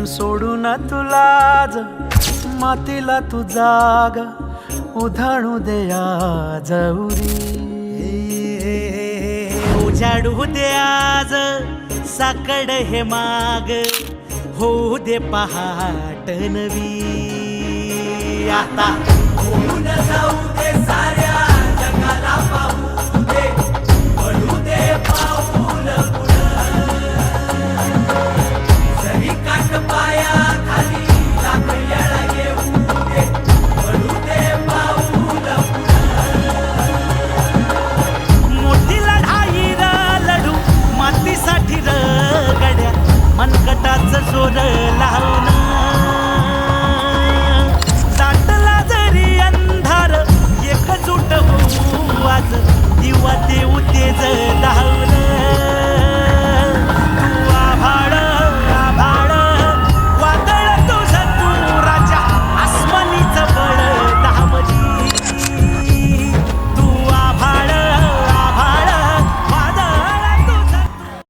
सोडून तुलाज मातीला तू जाग उधाणू दे आज उरी उजाडू दे आज साकड हे माग होऊ दे पहाट नवी आता होऊन जाऊ दे साऱ्या जगाला पाहू दे पडू दे पाऊल पुढं जरी काट पाया खाली लाख येळा येऊ दे पडू दे पाऊल पुढं मोठी लढाई र लढू मातीसाठी र गड्या मनकटाचं जोर लावून दाटला जरी अंधार एकजूट होऊ आज दिवा देऊ तेज धावलं